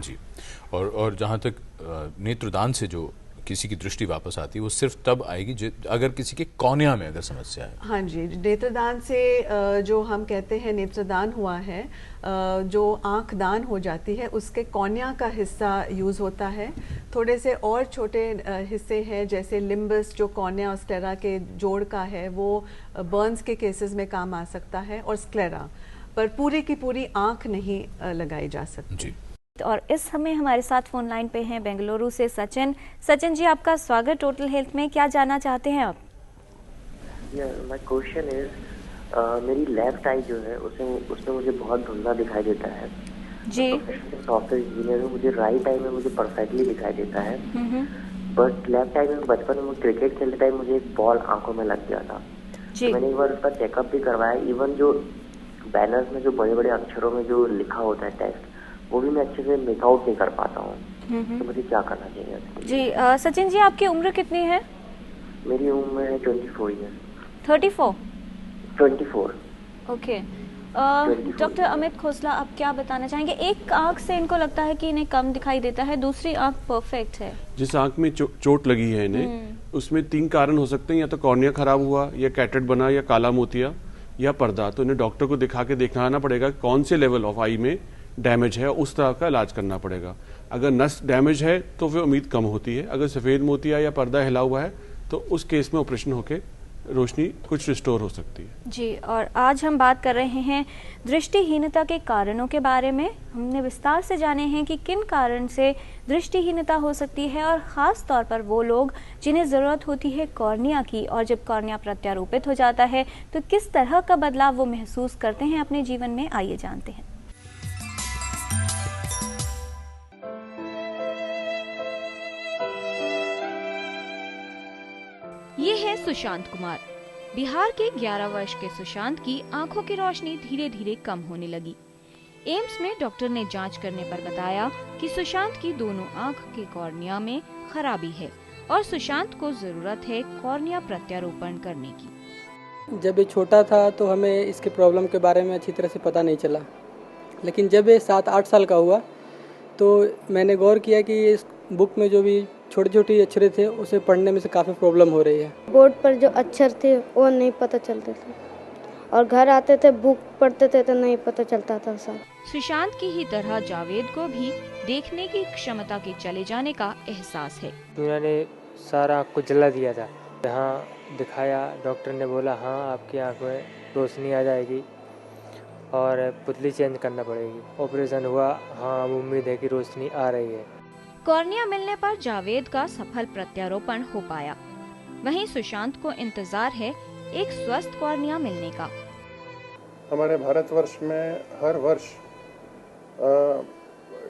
जी। और जहाँ तक नेत्रदान से जो किसी की दृष्टि वापस आती है वो सिर्फ तब आएगी अगर किसी के कॉर्निया में अगर समस्या है। हाँ जी, नेत्रदान से जो हम कहते हैं नेत्रदान हुआ है, जो आँख दान हो जाती है उसके कॉर्निया का हिस्सा यूज़ होता है। थोड़े से और छोटे हिस्से हैं जैसे लिम्बस जो कॉर्निया और स्क्लेरा के जोड़ का है, वो बर्न्स के केसेस में काम आ सकता है, और स्क्लेरा पर पूरी की पूरी आँख नहीं लगाई जा सकती जी। और इस समय हमारे साथ फोन लाइन पे हैं बेंगलुरु से सचिन। सचिन जी, आपका स्वागत टोटल हेल्थ में। क्या जानना चाहते हैं आप? माय क्वेश्चन इज, मेरी लेफ्ट आई जो है उसमें मुझे बहुत धुंधला दिखाई देता है जी। सॉफ्टवेयर इंजीनियर हूँ, मुझे राइट आई में मुझे परफेक्टली दिखाई देता है, बट लेफ्ट आई में बचपन में क्रिकेट खेलते टाइम मुझे एक बॉल आंखों में लग गया था जी। तो मैंने एक बार उसका चेकअप भी करवाया। इवन जो बैनर्स में जो बड़े बड़े अक्षरों में जो लिखा होता है टेक्स्ट, वो भी मैं अच्छे से मेक आउट नहीं कर पाता हूँ। तो मुझे क्या करना चाहिए जी? सचिन जी, आपकी उम्र कितनी है? मेरी उम्र है 24 year. 34? 24। Okay. Doctor Amit Khosla, आप क्या बताना चाहेंगे? एक आंख से इनको लगता है कि इन्हें कम दिखाई देता है, दूसरी आंख परफेक्ट है। जिस आंख में चोट लगी है इन्हें, उसमें 3 कारण हो सकते हैं, या तो कॉर्निया खराब हुआ, या कैटरेक्ट बना, या काला मोतिया, या पर्दा। तो इन्हें डॉक्टर को दिखा के दिखाना पड़ेगा कौन से लेवल ऑफ आई में डैमेज है, उस तरह का इलाज करना पड़ेगा। अगर नस डैमेज है तो फिर उम्मीद कम होती है। अगर सफ़ेद मोतिया या पर्दा हिला हुआ है तो उस केस में ऑपरेशन होके रोशनी कुछ रिस्टोर हो सकती है जी। और आज हम बात कर रहे हैं दृष्टिहीनता के कारणों के बारे में। हमने विस्तार से जाने हैं कि किन कारण से दृष्टिहीनता हो सकती है, और ख़ास तौर पर वो लोग जिन्हें ज़रूरत होती है कॉर्निया की, और जब कॉर्निया प्रत्यारोपित हो जाता है तो किस तरह का बदलाव वो महसूस करते हैं अपने जीवन में। आइए जानते हैं। ये है सुशांत कुमार। बिहार के 11 वर्ष के सुशांत की आंखों की रोशनी धीरे धीरे कम होने लगी। एम्स में डॉक्टर ने जांच करने पर बताया कि सुशांत की दोनों आंख के कॉर्निया में खराबी है और सुशांत को जरूरत है कॉर्निया प्रत्यारोपण करने की। जब ये छोटा था तो हमें इसके प्रॉब्लम के बारे में अच्छी तरह से पता नहीं चला, लेकिन जब ये 7-8 साल का हुआ तो मैंने गौर किया कि इस बुक में जो भी छोटी छोटी अक्षर थे उसे पढ़ने में से काफ़ी प्रॉब्लम हो रही है। बोर्ड पर जो अक्षर थे वो नहीं पता चलते थे, और घर आते थे बुक पढ़ते थे तो नहीं पता चलता था सब। सुशांत की ही तरह जावेद को भी देखने की क्षमता के चले जाने का एहसास है। उन्होंने सारा कुछ जला दिया था। यहाँ दिखाया, डॉक्टर ने बोला हाँ आपकी आँख में रोशनी आ जाएगी और पुतली चेंज करना पड़ेगी। ऑपरेशन हुआ, हाँ उम्मीद है कि रोशनी आ रही है। कॉर्निया मिलने पर जावेद का सफल प्रत्यारोपण हो पाया। वहीं सुशांत को इंतजार है एक स्वस्थ कॉर्निया मिलने का। हमारे भारतवर्ष में हर वर्ष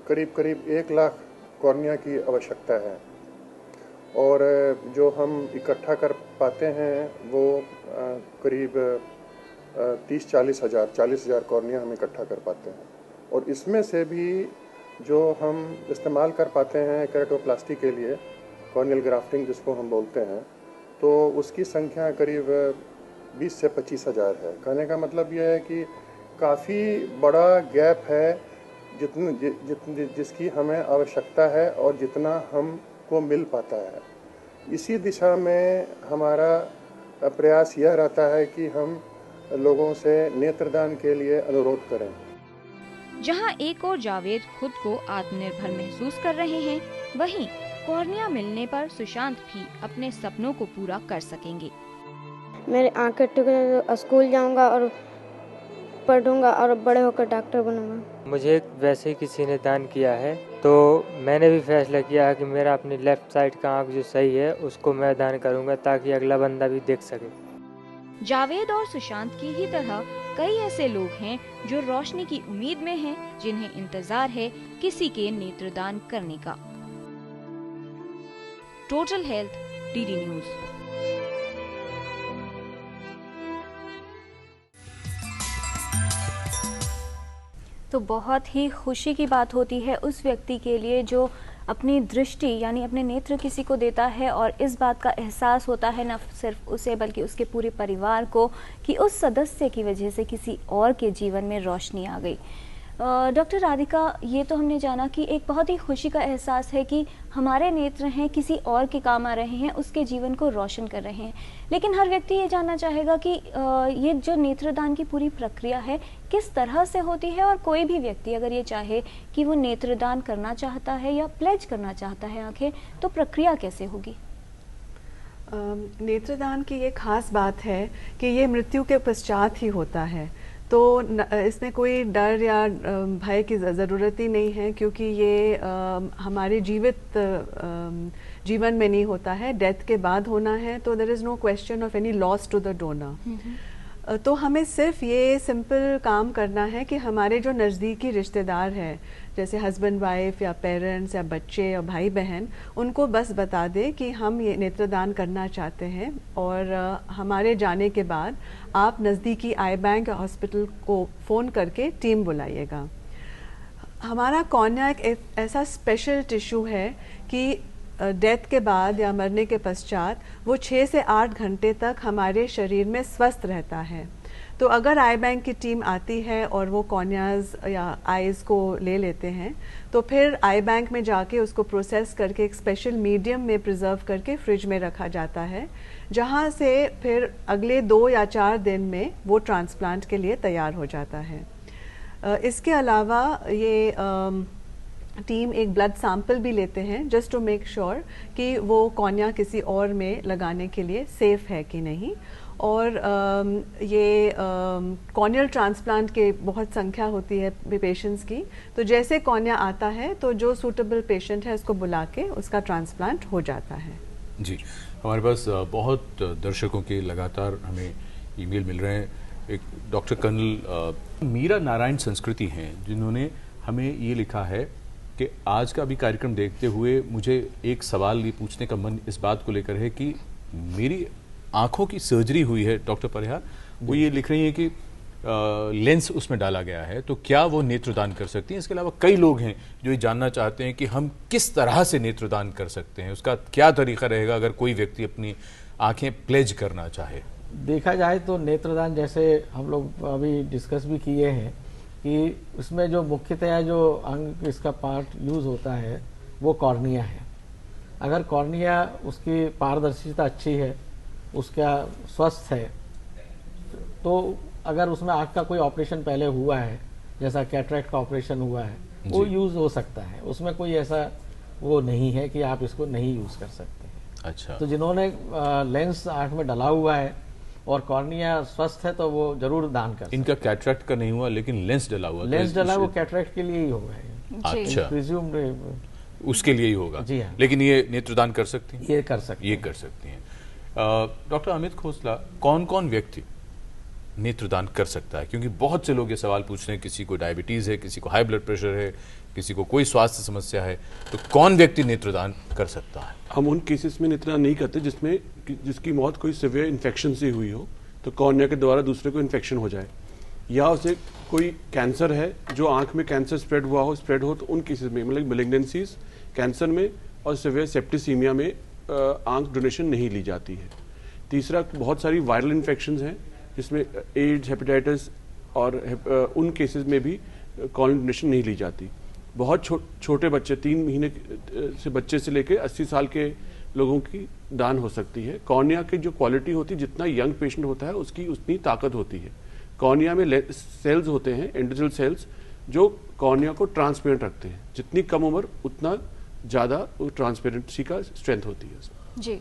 करीब करीब 1 लाख कॉर्निया की आवश्यकता है, और जो हम इकट्ठा कर पाते हैं वो करीब 30-40 हज़ार कॉर्निया हम इकट्ठा कर पाते हैं। और इसमें से भी जो हम इस्तेमाल कर पाते हैं केराटोप्लास्टी के लिए, कॉर्नियल ग्राफ्टिंग जिसको हम बोलते हैं, तो उसकी संख्या करीब 20 से 25 हज़ार है। कहने का मतलब यह है कि काफ़ी बड़ा गैप है जिसकी हमें आवश्यकता है और जितना हमको मिल पाता है। इसी दिशा में हमारा प्रयास यह रहता है कि हम लोगों से नेत्रदान के लिए अनुरोध करें। जहां एक और जावेद खुद को आत्मनिर्भर महसूस कर रहे हैं, वहीं कॉर्निया मिलने पर सुशांत भी अपने सपनों को पूरा कर सकेंगे। मेरे आंखें ठीक है तो स्कूल जाऊंगा और पढ़ूंगा और बड़े होकर डॉक्टर बनूंगा। मुझे वैसे किसी ने दान किया है तो मैंने भी फैसला किया है कि मेरा अपनी लेफ्ट साइड का आंख जो सही है उसको मैं दान करूंगा ताकि अगला बंदा भी देख सके। जावेद और सुशांत की ही तरह कई ऐसे लोग हैं जो रोशनी की उम्मीद में हैं, जिन्हें इंतजार है किसी के नेत्रदान करने का। Total health, DD news. तो बहुत ही खुशी की बात होती है उस व्यक्ति के लिए जो अपनी दृष्टि यानी अपने नेत्र किसी को देता है और इस बात का एहसास होता है न सिर्फ उसे बल्कि उसके पूरे परिवार को कि उस सदस्य की वजह से किसी और के जीवन में रोशनी आ गई। डॉक्टर राधिका, ये तो हमने जाना कि एक बहुत ही खुशी का एहसास है कि हमारे नेत्र हैं किसी और के काम आ रहे हैं, उसके जीवन को रोशन कर रहे हैं। लेकिन हर व्यक्ति ये जानना चाहेगा कि ये जो नेत्रदान की पूरी प्रक्रिया है किस तरह से होती है, और कोई भी व्यक्ति अगर ये चाहे कि वो नेत्रदान करना चाहता है या प्लेज करना चाहता है आंखें, तो प्रक्रिया कैसे होगी? नेत्रदान की ये खास बात है कि ये मृत्यु के पश्चात ही होता है, तो इसमें कोई डर या भय की ज़रूरत ही नहीं है, क्योंकि ये हमारे जीवन में नहीं होता है, डेथ के बाद होना है। तो there is no question of any loss to the donor. तो हमें सिर्फ ये सिंपल काम करना है कि हमारे जो नज़दीकी रिश्तेदार हैं, जैसे हस्बैंड वाइफ या पेरेंट्स या बच्चे या भाई बहन, उनको बस बता दें कि हम ये नेत्रदान करना चाहते हैं, और हमारे जाने के बाद आप नज़दीकी आई बैंक या हॉस्पिटल को फ़ोन करके टीम बुलाइएगा। हमारा कॉर्निया एक ऐसा स्पेशल टिश्यू है कि डेथ के बाद या मरने के पश्चात वो 6 से 8 घंटे तक हमारे शरीर में स्वस्थ रहता है। तो अगर आई बैंक की टीम आती है और वो कॉर्नियाज या आइज़ को ले लेते हैं, तो फिर आई बैंक में जाके उसको प्रोसेस करके एक स्पेशल मीडियम में प्रिजर्व करके फ्रिज में रखा जाता है, जहाँ से फिर अगले 2 या 4 दिन में वो ट्रांसप्लांट के लिए तैयार हो जाता है। इसके अलावा ये टीम एक ब्लड सैंपल भी लेते हैं जस्ट टू मेक श्योर कि वो कॉर्निया किसी और में लगाने के लिए सेफ है कि नहीं। और ये कॉर्नियल ट्रांसप्लांट के बहुत संख्या होती है पेशेंट्स की, तो जैसे कॉर्निया आता है तो जो सूटेबल पेशेंट है उसको बुला के उसका ट्रांसप्लांट हो जाता है। जी, हमारे पास बहुत दर्शकों के लगातार हमें ईमेल मिल रहे हैं। एक डॉक्टर कर्नल मीरा नारायण संस्कृति हैं, जिन्होंने हमें ये लिखा है कि आज का भी कार्यक्रम देखते हुए मुझे एक सवाल ये पूछने का मन इस बात को लेकर है कि मेरी आंखों की सर्जरी हुई है डॉक्टर परिहार, वो ये लिख रही है कि लेंस उसमें डाला गया है, तो क्या वो नेत्रदान कर सकती हैं? इसके अलावा कई लोग हैं जो ये जानना चाहते हैं कि हम किस तरह से नेत्रदान कर सकते हैं, उसका क्या तरीका रहेगा अगर कोई व्यक्ति अपनी आंखें प्लेज करना चाहे। देखा जाए तो नेत्रदान, जैसे हम लोग अभी डिस्कस भी किए हैं कि उसमें जो मुख्यतया जो अंग इसका पार्ट यूज़ होता है वो कॉर्निया है। अगर कॉर्निया उसकी पारदर्शिता अच्छी है, उसका स्वस्थ है, तो अगर उसमें आँख का कोई ऑपरेशन पहले हुआ है, जैसा कैटरेक्ट का ऑपरेशन हुआ है, वो यूज़ हो सकता है। उसमें कोई ऐसा वो नहीं है कि आप इसको नहीं यूज़ कर सकते हैं। अच्छा, तो जिन्होंने लेंस आँख में डला हुआ है और कॉर्निया स्वस्थ है, तो वो जरूर दान कर सकते हैं। इनका कैटरेक्ट का नहीं हुआ लेकिन लेंस डला हुआ, लेंस डला वो कैटरेक्ट के लिए ही होगा। अच्छा, प्रिज्यूम उसके लिए ही होगा। जी हाँ, लेकिन ये नेत्रदान कर सकती हैं? ये कर सकती ये कर सकती हैं। डॉक्टर अमित खोसला, कौन कौन व्यक्ति नेत्रदान कर सकता है? क्योंकि बहुत से लोग ये सवाल पूछ रहे हैं, किसी को डायबिटीज़ है, किसी को हाई ब्लड प्रेशर है, किसी को कोई स्वास्थ्य समस्या है, तो कौन व्यक्ति नेत्रदान कर सकता है? हम उन केसेस में नेत्रदान नहीं करते जिसकी मौत कोई सिवियर इन्फेक्शन से हुई हो, तो कॉर्निया के द्वारा दूसरे को इन्फेक्शन हो जाए, या उसे कोई कैंसर है जो आंख में कैंसर स्प्रेड हो, तो उन केसेस में, मतलब मैलिग्नेंसीज, कैंसर में और सिवियर सेप्टिसीमिया में आंख डोनेशन नहीं ली जाती है। तीसरा, बहुत सारी वायरल इन्फेक्शंस हैं जिसमें एड्स, हेपेटाइटिस, और उन केसेस में भी कॉर्निया डोनेशन नहीं ली जाती। बहुत छोटे बच्चे, 3 महीने से बच्चे से लेकर 80 साल के लोगों की दान हो सकती है। कॉर्निया की जो क्वालिटी होती है, जितना यंग पेशेंट होता है उसकी उतनी ताकत होती है। कॉर्निया में सेल्स होते हैं, एंडोथेलियल सेल्स, जो कॉर्निया को ट्रांसपेरेंट रखते हैं। जितनी कम उम्र उतना ज़्यादा ट्रांसपेरेंसी का स्ट्रेंथ होती है। जी।